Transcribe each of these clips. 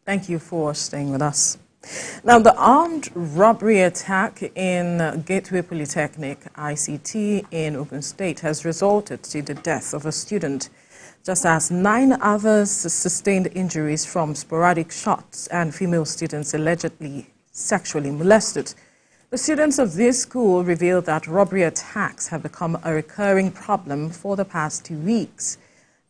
Thank you for staying with us. Now, the armed robbery attack in Gateway Polytechnic, ICT, in Ogun State has resulted in the death of a student, just as 9 others sustained injuries from sporadic shots and female students allegedly sexually molested. The students of this school revealed that robbery attacks have become a recurring problem for the past 2 weeks.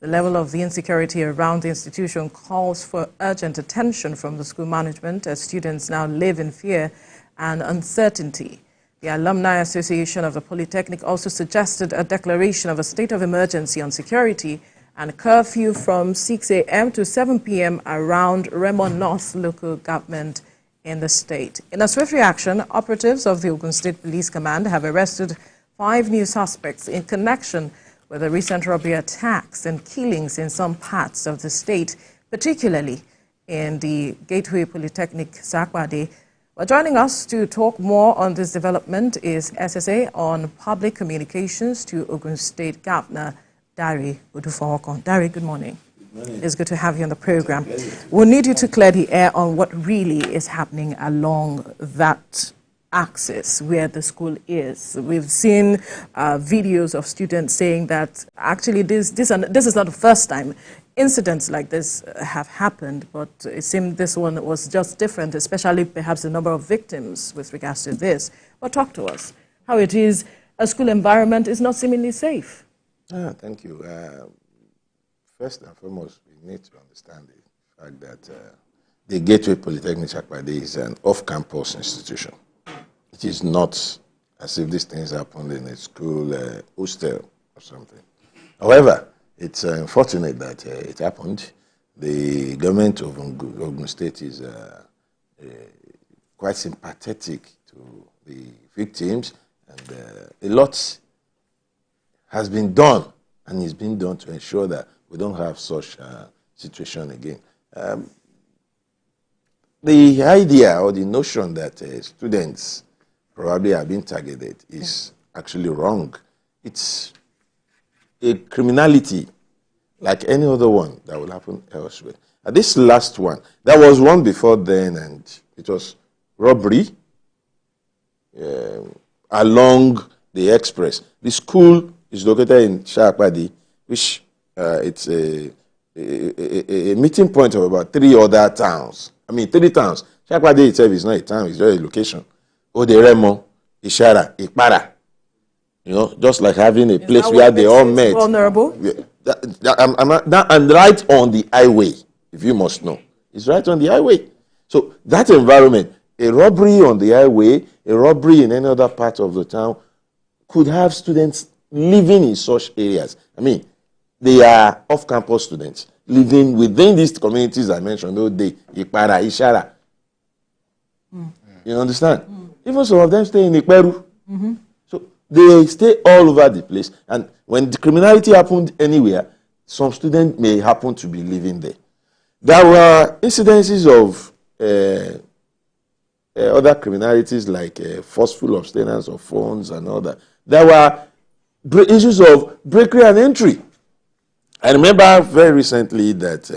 The level of the insecurity around the institution calls for urgent attention from the school management as students now live in fear and uncertainty. The Alumni Association of the Polytechnic also suggested a declaration of a state of emergency on security and curfew from 6 a.m. to 7 p.m. around Remo North local government in the state. In a swift reaction, operatives of the Ogun State Police Command have arrested 5 new suspects in connection with the recent robbery attacks and killings in some parts of the state, particularly in the Gateway Polytechnic, Sakwade. Well, joining us to talk more on this development is SSA on Public Communications to Ogun State Governor Dare Odufowokon. Dare, good morning. Good morning. It's good to have you on the program. We'll need you to clear the air on what really is happening along that axis where the school is. We've seen videos of students saying that actually this is not the first time incidents like this have happened, but it seemed this one was just different, especially perhaps the number of victims with regards to this. But talk to us how it is a school environment is not seemingly safe. Thank you. First and foremost, we need to understand the fact that the Gateway Polytechnic Sakwade is an off-campus institution. It is not as if these things happened in a school hostel or something. However, it's unfortunate that it happened. The government of Ogun State is quite sympathetic to the victims, and a lot has been done and is being done to ensure that we don't have such situation again. The idea or the notion that students probably have been targeted is actually wrong. It's a criminality like any other one that will happen elsewhere. This last one, there was one before then, and it was robbery along the express. The school is located in Sakwade, which it's a meeting point of about 3 other towns. 3 towns. Sakwade itself is not a town, it's just a location. Ode, Remo, Ishara, Ipara. You know, just like having a place where they all met. Vulnerable? And right on the highway, if you must know. It's right on the highway. So that environment, a robbery on the highway, a robbery in any other part of the town, could have students living in such areas. They are off-campus students living within these communities I mentioned, Ode, Ipara, Ishara. You understand? Even some of them stay in Ikperu. So they stay all over the place. And when the criminality happened anywhere, some students may happen to be living there. There were incidences of other criminalities like forceful obtainance of phones and all that. There were issues of breakery and entry. I remember very recently that,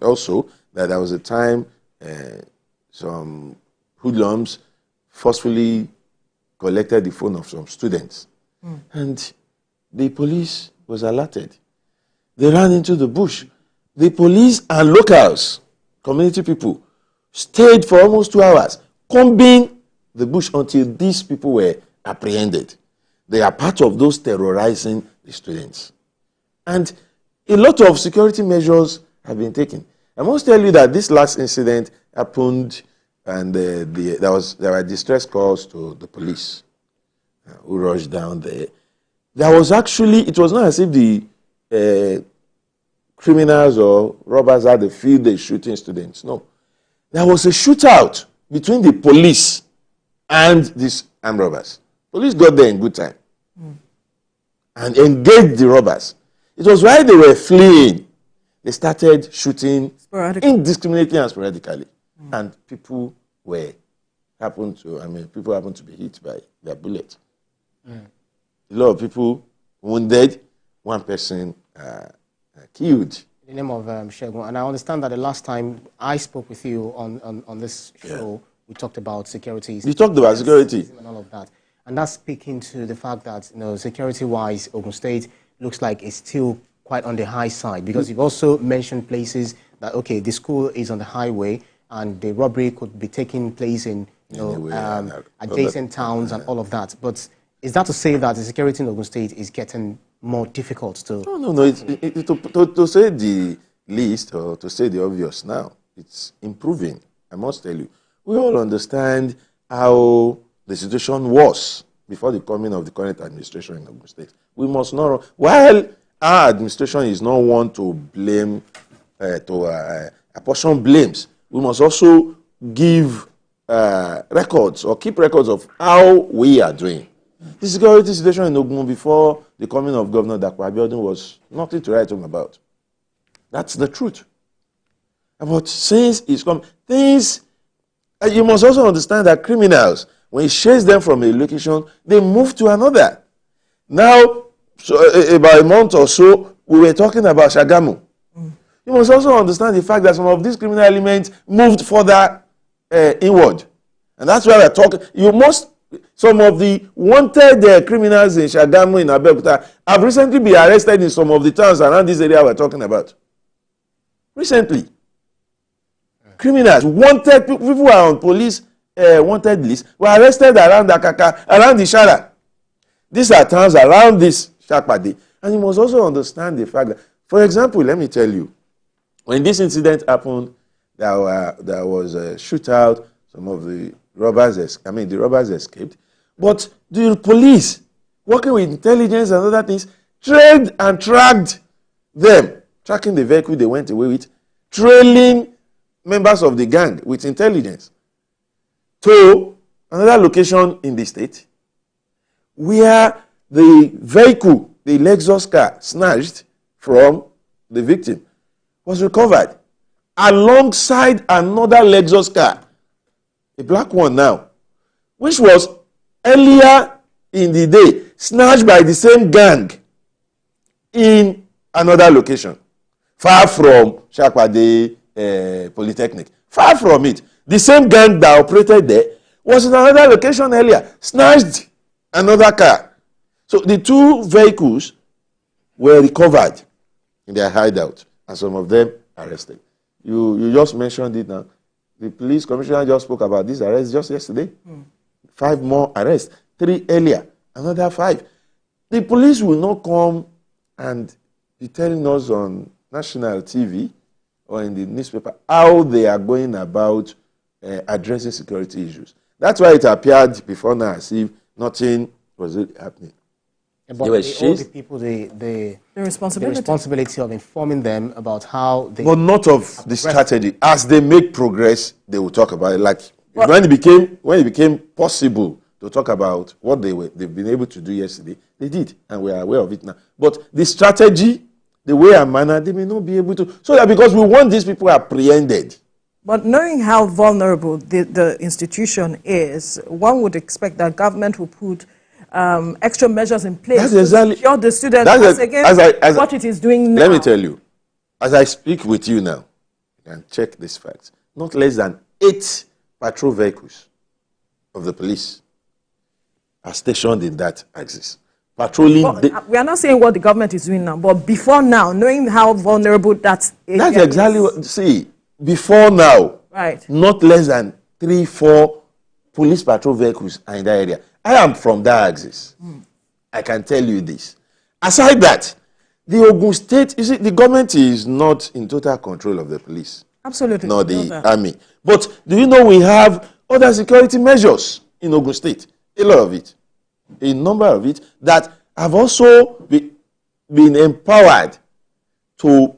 also, that there was a time some hoodlums forcefully collected the phone of some students. And the police was alerted. They ran into the bush. The police and locals, community people, stayed for almost 2 hours, combing the bush until these people were apprehended. They are part of those terrorizing the students. And a lot of security measures have been taken. I must tell you that this last incident happened, and there were distress calls to the police who rushed down there. There was actually, it was not as if the criminals or robbers had the field day shooting students. No. There was a shootout between the police and these armed robbers. Police got there in good time and engaged the robbers. It was while they were fleeing, they started shooting indiscriminately and sporadically. And people happened to be hit by their bullet. A lot of people wounded, one person killed In the name of Shegun, and I understand that the last time I spoke with you on this show, we talked about security. You talked about security. And all of that. And that's speaking to the fact that, security-wise, Ogun State looks like it's still quite on the high side, because you've also mentioned places that, okay, the school is on the highway and the robbery could be taking place in, adjacent towns and all of that. But is that to say that the security in Ogun State is getting more difficult to... No. To say the least, or to say the obvious now, it's improving, I must tell you. We all understand how the situation was before the coming of the current administration in Ogun State. We must not... While our administration is not one to blame, apportion blames, we must also give records or keep records of how we are doing. The security situation in Ogun before the coming of Governor Abiodun was nothing to write home about. That's the truth. But since it's come, things, you must also understand that criminals, when you chase them from a location, they move to another. Now, so about a month or so, we were talking about Shagamu. You must also understand the fact that some of these criminal elements moved further inward. And that's why we're talking. Some of the wanted criminals in Shagamu, in Abiodun, have recently been arrested in some of the towns around this area we're talking about. Recently. Criminals, wanted people who are on police wanted list, were arrested around Akaka, around Ishara. These are towns around this Shakpade. And you must also understand the fact that, for example, let me tell you, when this incident happened, there was a shootout, some of the robbers escaped. But the police, working with intelligence and other things, trailed and tracked them, tracking the vehicle they went away with, trailing members of the gang with intelligence to another location in the state where the vehicle, the Lexus car snatched from the victim, was recovered alongside another Lexus car, a black one now, which was earlier in the day snatched by the same gang in another location, far from Shakpade Polytechnic. Far from it. The same gang that operated there was in another location earlier, snatched another car. So the two vehicles were recovered in their hideout, and some of them arrested. You just mentioned it now. The police commissioner just spoke about this arrest just yesterday. 5 more arrests, 3 earlier, another 5. The police will not come and be telling us on national TV or in the newspaper how they are going about addressing security issues. That's why it appeared before now as if nothing was really happening. But all the people, the responsibility of informing them about how they... But not of the strategy. As they make progress, they will talk about it. Like when it became possible to talk about what they've been able to do yesterday, they did, and we are aware of it now. But the strategy, the way and manner, they may not be able to. So that because we want these people apprehended. But knowing how vulnerable the institution is, one would expect that government will put extra measures in place to secure the students against what it is doing now. Let me tell you, as I speak with you now, you can check these facts. Not less than 8 patrol vehicles of the police are stationed in that axis. Patrolling. We are not saying what the government is doing now, but before now, knowing how vulnerable that is. That's exactly what, see, before now, right? Not less than 3-4 police patrol vehicles are in that area. I am from that axis. I can tell you this. Aside that, the Ogun State, you see, the government is not in total control of the police. Absolutely. Nor the army. But do you know we have other security measures in Ogun State? A lot of it. A number of it that have also been empowered to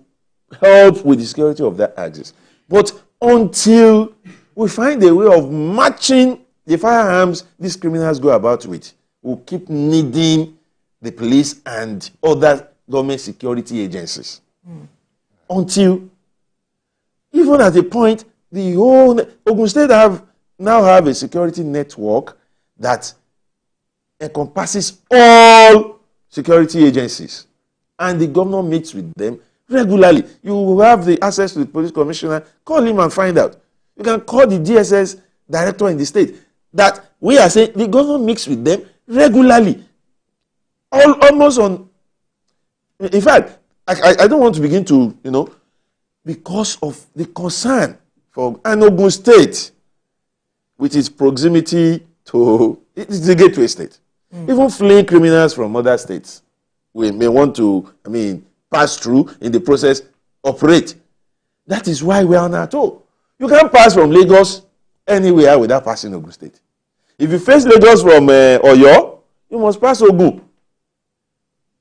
help with the security of that axis. But until we find a way of matching the firearms these criminals go about with, we'll keep needing the police and other government security agencies. Until, even at a point, the whole Ogun State now have a security network that encompasses all security agencies. And the governor meets with them regularly. You have the access to the police commissioner. Call him and find out. You can call the DSS director in the state. That we are saying the government mix with them regularly. Almost on. In fact, I don't want to begin to, because of the concern for Ogun State with its proximity to it's the gateway state. Even fleeing criminals from other states we may want to, pass through in the process, operate. That is why we are on our toe. You can't pass from Lagos anywhere without passing Ogun State. If you face Lagos from Oyo, you must pass Ogun.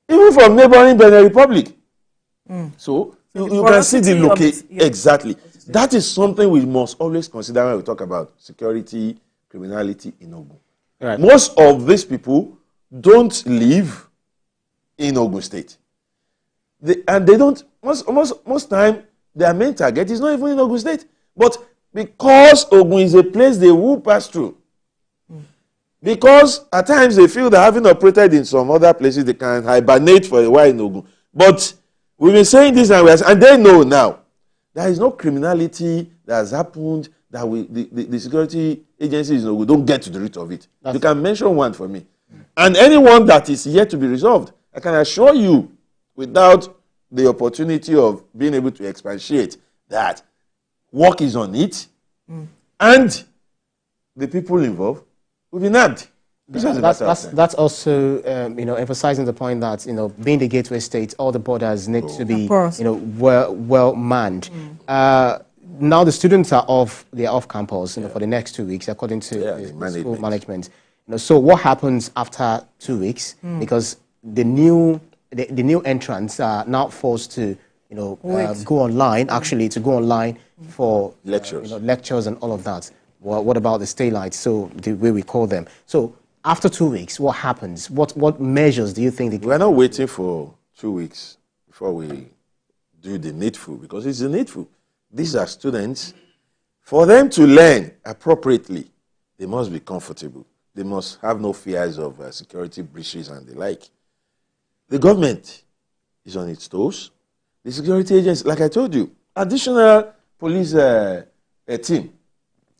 Even from neighboring Benin Republic. So you can see the location. Exactly. That is something we must always consider when we talk about security, criminality in Ogun. Right. Most of these people don't live in Ogun State. They don't, most time, their main target is not even in Ogun State. But because Ogun is a place they will pass through, because at times they feel that having operated in some other places, they can hibernate for a while in Ogun. But we've been saying this and they know now. There is no criminality that has happened that the security agencies in Ogun don't get to the root of it. You can mention one for me. And anyone that is yet to be resolved, I can assure you, without the opportunity of being able to expatiate, that work is on it, and the people involved will be nabbed. That's also, emphasizing the point that, being the gateway state, all the borders need to be, well manned. Now the students are off campus, for the next 2 weeks, according to the school management. So what happens after 2 weeks? Because the new entrants are now forced to, go online. Actually, to go online for lectures, lectures and all of that. Well, what about the staylights? So the way we call them. So after 2 weeks, what happens? What measures do you think? We're not waiting for 2 weeks before we do the needful, because it's the needful. These are students. For them to learn appropriately, they must be comfortable. They must have no fears of security breaches and the like. The government is on its toes. The security agents, like I told you, additional police team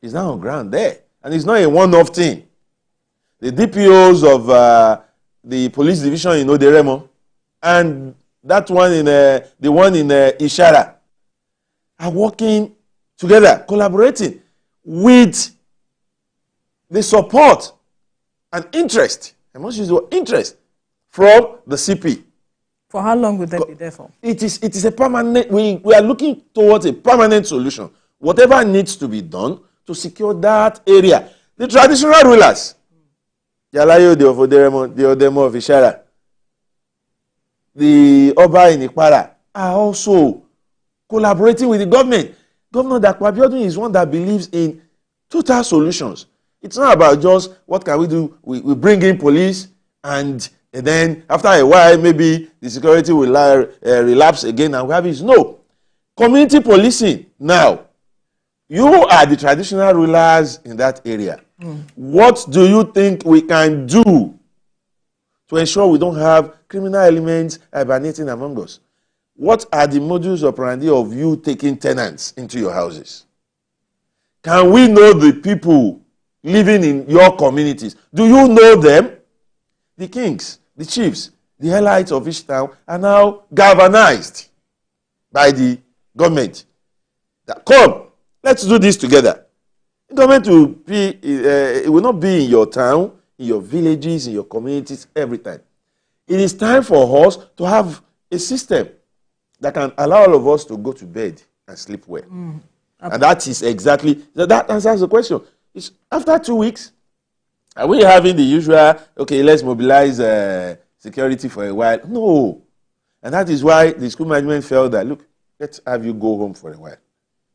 is now on ground there. And it's not a one-off thing. The DPOs of the police division in Remo and that one in the one in Ishara are working together, collaborating with the support and interest. I must use the word interest from the CP. For how long would that be there for? It is a permanent. We are looking towards a permanent solution. Whatever needs to be done to secure that area. The traditional rulers, Yalayo de Ofoderemo, the Odemo of Ishara, the Oba in Ikpara, are also collaborating with the government. Governor Abiodun is one that believes in total solutions. It's not about just what can we do. We bring in police and then after a while maybe the security will relapse again and we have it. No. Community policing now. You are the traditional rulers in that area. What do you think we can do to ensure we don't have criminal elements hibernating among us? What are the modus operandi of you taking tenants into your houses? Can we know the people living in your communities? Do you know them? The kings, the chiefs, the elites of each town are now galvanized by the government. Come, let's do this together. The government will be, it will not be in your town, in your villages, in your communities every time. It is time for us to have a system that can allow all of us to go to bed and sleep well. And that is exactly, that answers the question. It's after 2 weeks, are we having the usual, okay, let's mobilize security for a while? No. And that is why the school management felt that, look, let's have you go home for a while.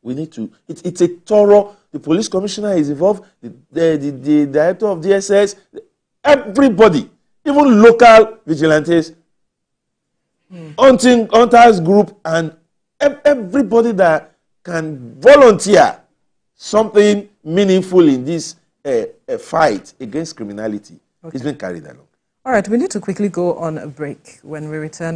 We need to, it's a thorough, the police commissioner is involved, the director of DSS, everybody, even local vigilantes, hunters group, and everybody that can volunteer something meaningful in this fight against criminality is being carried along. All right, we need to quickly go on a break. When we return,